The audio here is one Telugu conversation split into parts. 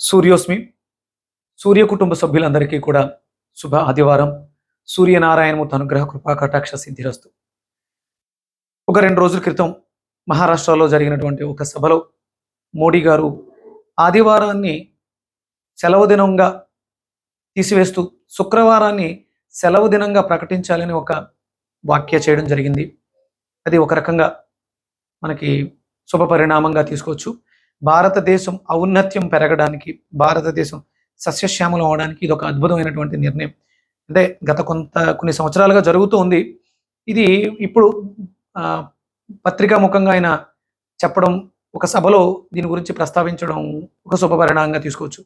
సూర్యోస్మి. సూర్య కుటుంబ సభ్యులందరికీ కూడా శుభ ఆదివారం. సూర్యనారాయణమూర్తి అనుగ్రహ కృపా కటాక్ష సిద్ధిరస్తు. ఒక 2 రోజుల క్రితం మహారాష్ట్రలో జరిగినటువంటి ఒక సభలో మోడీ గారు ఆదివారాన్ని సెలవు దినంగా తీసివేస్తూ శుక్రవారాన్ని సెలవు దినంగా ప్రకటించాలని ఒక వ్యాఖ్య చేయడం జరిగింది. అది ఒక రకంగా మనకి శుభ పరిణామంగా తీసుకోవచ్చు. భారతదేశం ఔన్నత్యం పెరగడానికి, భారతదేశం సస్యశ్యామలం అవడానికి ఇది ఒక అద్భుతమైనటువంటి నిర్ణయం. అంటే గత కొన్ని సంవత్సరాలుగా జరుగుతూ ఉంది. ఇది ఇప్పుడు పత్రికా ముఖంగా ఆయన చెప్పడం, ఒక సభలో దీని గురించి ప్రస్తావించడం ఒక శుభ పరిణామంగా తీసుకోవచ్చు.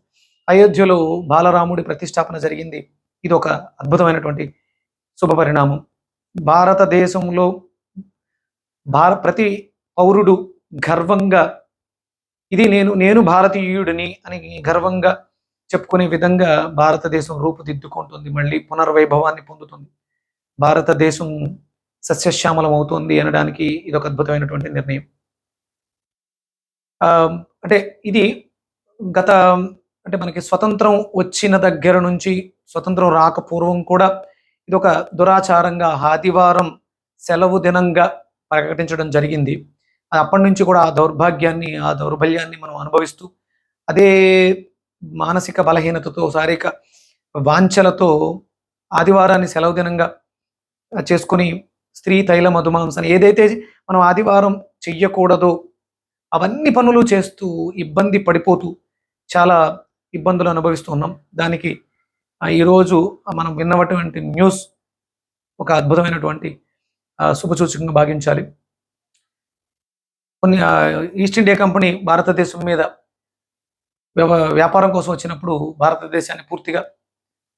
అయోధ్యలో బాలరాముడి ప్రతిష్టాపన జరిగింది. ఇది ఒక అద్భుతమైనటువంటి శుభ పరిణామం. భారతదేశంలో ప్రతి పౌరుడు గర్వంగా ఇది నేను భారతీయుడిని అని గర్వంగా చెప్పుకునే విధంగా భారతదేశం రూపుదిద్దుకుంటుంది, మళ్ళీ పునర్వైభవాన్ని పొందుతుంది, భారతదేశం సస్యశ్యామలం అవుతుంది అనడానికి ఇది ఒక అద్భుతమైనటువంటి నిర్ణయం. అంటే ఇది గత అంటే మనకి స్వతంత్రం వచ్చిన దగ్గర నుంచి, స్వతంత్రం రాకపూర్వం కూడా ఇది ఒక దురాచారంగా ఆదివారం సెలవు దినంగా ప్రకటించడం జరిగింది. అప్పటి నుంచి కూడా ఆ దౌర్భాగ్యాన్ని, ఆ దౌర్బల్యాన్ని మనం అనుభవిస్తూ, అదే మానసిక బలహీనతతో, శారీరక వాంఛలతో ఆదివారాన్ని సెలవు దినంగా చేసుకుని స్త్రీ తైల మధుమాంసాన్ని ఏదైతే మనం ఆదివారం చెయ్యకూడదో అవన్నీ పనులు చేస్తూ ఇబ్బంది పడిపోతూ చాలా ఇబ్బందులు అనుభవిస్తూ ఉన్నాం. దానికి ఈరోజు మనం విన్నటువంటి న్యూస్ ఒక అద్భుతమైనటువంటి శుభసూచకంగా భావించాలి. కొన్ని ఈస్ట్ ఇండియా కంపెనీ భారతదేశం మీద వ్యాపారం కోసం వచ్చినప్పుడు భారతదేశాన్ని పూర్తిగా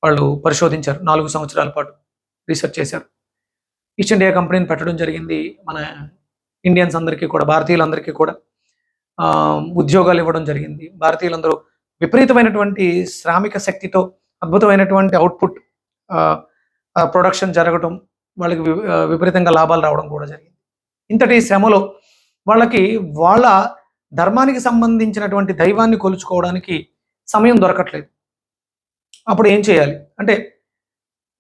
వాళ్ళు పరిశోధించారు. 4 సంవత్సరాల పాటు రీసెర్చ్ చేశారు. ఈస్ట్ ఇండియా కంపెనీని పెట్టడం జరిగింది. మన ఇండియన్స్ అందరికీ కూడా, భారతీయులందరికీ కూడా ఉద్యోగాలు ఇవ్వడం జరిగింది. భారతీయులందరూ విపరీతమైనటువంటి శ్రామిక శక్తితో అద్భుతమైనటువంటి అవుట్పుట్ ప్రొడక్షన్ జరగడం, వాళ్ళకి విపరీతంగా లాభాలు రావడం కూడా జరిగింది. ఇంతటి శ్రమలో వాళ్ళకి వాళ్ళ ధర్మానికి సంబంధించినటువంటి దైవాన్ని కొలుచుకోవడానికి సమయం దొరకట్లేదు. అప్పుడు ఏం చేయాలి అంటే,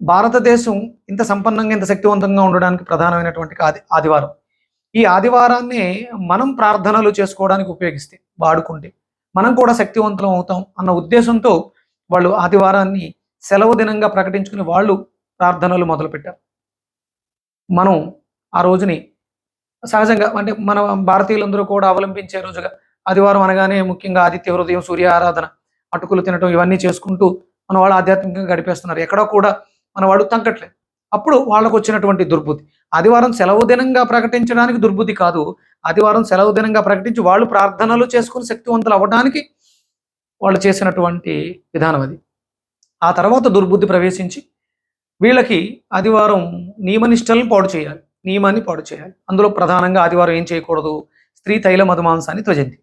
భారతదేశం ఇంత సంపన్నంగా, ఇంత శక్తివంతంగా ఉండడానికి ప్రధానమైనటువంటి ఆదివారం. ఈ ఆదివారాన్ని మనం ప్రార్థనలు చేసుకోవడానికి ఉపయోగిస్తే, వాడుకుంటే మనం కూడా శక్తివంతం అవుతాం అన్న ఉద్దేశంతో వాళ్ళు ఆదివారాన్ని సెలవు దినంగా ప్రకటించుకుని వాళ్ళు ప్రార్థనలు మొదలుపెట్టారు. మనం ఆ రోజుని సహజంగా అంటే మన భారతీయులందరూ కూడా అవలంబించే రోజుగా ఆదివారం అనగానే ముఖ్యంగా ఆదిత్య హృదయం, సూర్య ఆరాధన, అటుకులు తినటం, ఇవన్నీ చేసుకుంటూ మన వాళ్ళు ఆధ్యాత్మికంగా గడిపేస్తున్నారు. ఎక్కడో కూడా మన వాళ్ళు తగ్గట్లేదు. అప్పుడు వాళ్ళకు వచ్చినటువంటి దుర్బుద్ధి, ఆదివారం సెలవు దినంగా ప్రకటించడానికి దుర్బుద్ధి కాదు, ఆదివారం సెలవు దినంగా ప్రకటించి వాళ్ళు ప్రార్థనలు చేసుకుని శక్తివంతులు అవ్వడానికి వాళ్ళు చేసినటువంటి విధానం అది. ఆ తర్వాత దుర్బుద్ధి ప్రవేశించి వీళ్ళకి ఆదివారం నియమనిష్టలను నియమాన్ని పాడు చేయాలి. అందులో ప్రధానంగా ఆదివారం ఏం చేయకూడదు, స్త్రీ తైల మధుమాంసాన్ని త్వజంతి.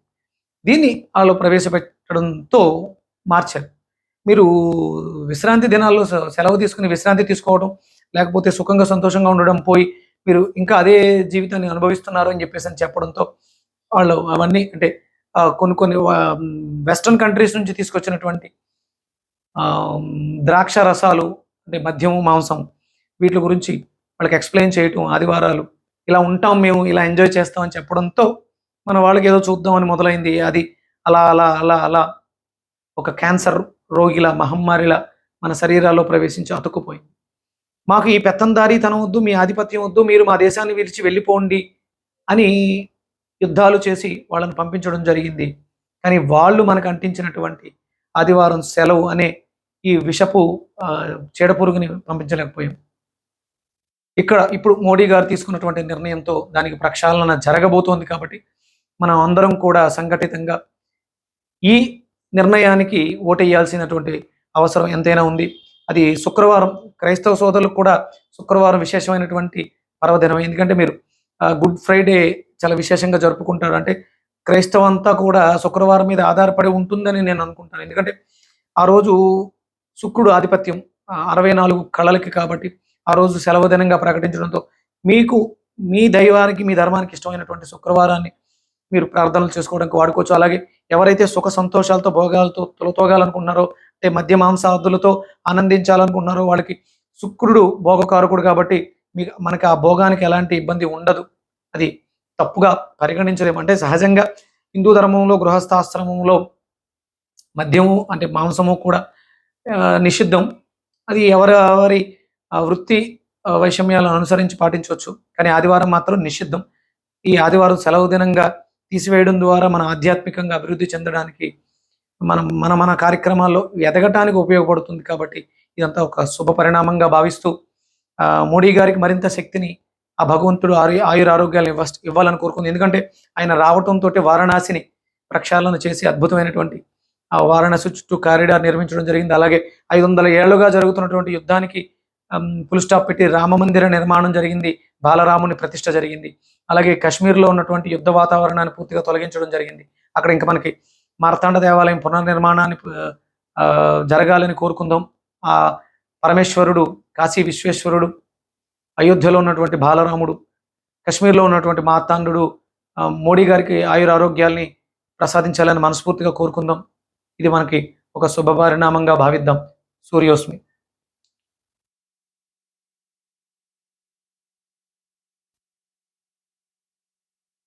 దీన్ని వాళ్ళు ప్రవేశపెట్టడంతో మార్చారు. మీరు విశ్రాంతి దినాల్లో సెలవు తీసుకుని విశ్రాంతి తీసుకోవడం, లేకపోతే సుఖంగా సంతోషంగా ఉండడం పోయి మీరు ఇంకా అదే జీవితాన్ని అనుభవిస్తున్నారు అని చెప్పడంతో వాళ్ళు అవన్నీ అంటే కొన్ని వెస్ట్రన్ కంట్రీస్ నుంచి తీసుకొచ్చినటువంటి ద్రాక్ష రసాలు, అంటే మద్యము, మాంసం, వీటి గురించి వాళ్ళకి ఎక్స్ప్లెయిన్ చేయటం, ఆదివారాలు ఇలా ఉంటాం మేము, ఇలా ఎంజాయ్ చేస్తాం అని చెప్పడంతో మన వాళ్ళకి ఏదో చూద్దామని మొదలైంది. అది అలా అలా అలా అలా ఒక క్యాన్సర్ రోగిలా, మహమ్మారిలా మన శరీరాల్లో ప్రవేశించి అతుక్కుపోయింది. మాకు ఈ పెత్తందారీతనం వద్దు, మీ ఆధిపత్యం వద్దు, మీరు మా దేశాన్ని విడిచి వెళ్ళిపోండి అని యుద్ధాలు చేసి వాళ్ళని పంపించడం జరిగింది. కానీ వాళ్ళు మనకు అంటించినటువంటి ఆదివారం సెలవు అనే ఈ విషపు చీడపురుగుని పంపించలేకపోయాం. ఇప్పుడు మోడీ గారు తీసుకున్నటువంటి నిర్ణయంతో దానికి ప్రక్షాళన జరగబోతోంది. కాబట్టి మనం అందరం కూడా సంఘటితంగా ఈ నిర్ణయానికి ఓటేయాల్సినటువంటి అవసరం ఎంతైనా ఉంది. అది శుక్రవారం, క్రైస్తవ సోదరులకు కూడా శుక్రవారం విశేషమైనటువంటి పర్వదినం. ఎందుకంటే మీరు గుడ్ ఫ్రైడే చాలా విశేషంగా జరుపుకుంటారు. అంటే క్రైస్తవం అంతా కూడా శుక్రవారం మీద ఆధారపడి ఉంటుందని నేను అనుకుంటాను. ఎందుకంటే ఆ రోజు శుక్రుడు ఆధిపత్యం 64 కళలకి, కాబట్టి ఆ రోజు సెలవు దినంగా ప్రకటించడంతో మీకు మీ దైవానికి, మీ ధర్మానికి ఇష్టమైనటువంటి శుక్రవారాన్ని మీరు ప్రార్థనలు చేసుకోవడానికి వాడుకోవచ్చు. అలాగే ఎవరైతే సుఖ సంతోషాలతో భోగాలతో తొలతోగాలనుకున్నారో, అంటే మద్య మాంసాదులతో ఆనందించాలనుకున్నారో వాళ్ళకి శుక్రుడు భోగకారకుడు కాబట్టి మనకి ఆ భోగానికి ఎలాంటి ఇబ్బంది ఉండదు. అది తప్పుగా పరిగణించలేము. అంటే సహజంగా హిందూ ధర్మంలో గృహస్థాశ్రమంలో మద్యము అంటే మాంసము కూడా నిషిద్ధం. అది ఎవరి వృత్తి వైషమ్యాలను అనుసరించి పాటించవచ్చు. కానీ ఆదివారం మాత్రం నిషిద్ధం. ఈ ఆదివారం సెలవు దినంగా తీసివేయడం ద్వారా మన ఆధ్యాత్మికంగా అభివృద్ధి చెందడానికి మన కార్యక్రమాల్లో ఎదగటానికి ఉపయోగపడుతుంది. కాబట్టి ఇదంతా ఒక శుభ పరిణామంగా భావిస్తూ మోడీ గారికి మరింత శక్తిని ఆ భగవంతుడు ఆయురారోగ్యాలు ఇవ్వాలని కోరుకుంది. ఎందుకంటే ఆయన రావటంతో వారణాసిని ప్రక్షాళన చేసి అద్భుతమైనటువంటి ఆ వారణాసి చుట్టూ కారిడార్ నిర్మించడం జరిగింది. అలాగే 500 ఏళ్లుగా జరుగుతున్నటువంటి యుద్ధానికి ఫుల్ స్టాప్ పెట్టి రామ మందిర నిర్మాణం జరిగింది. బాలరాముని ప్రతిష్ట జరిగింది. అలాగే కాశ్మీర్లో ఉన్నటువంటి యుద్ధ వాతావరణాన్ని పూర్తిగా తొలగించడం జరిగింది. అక్కడ ఇంకా మనకి మార్తాండ దేవాలయం పునర్నిర్మాణాన్ని జరగాలని కోరుకుందాం. ఆ పరమేశ్వరుడు, కాశీ విశ్వేశ్వరుడు, అయోధ్యలో ఉన్నటువంటి బాలరాముడు, కాశ్మీర్లో ఉన్నటువంటి మార్తాండు మోడీ గారికి ఆయురారోగ్యాల్ని ప్రసాదించాలని మనస్ఫూర్తిగా కోరుకుందాం. ఇది మనకి ఒక శుభ పరిణామంగా భావిద్దాం. సూర్యోస్మి.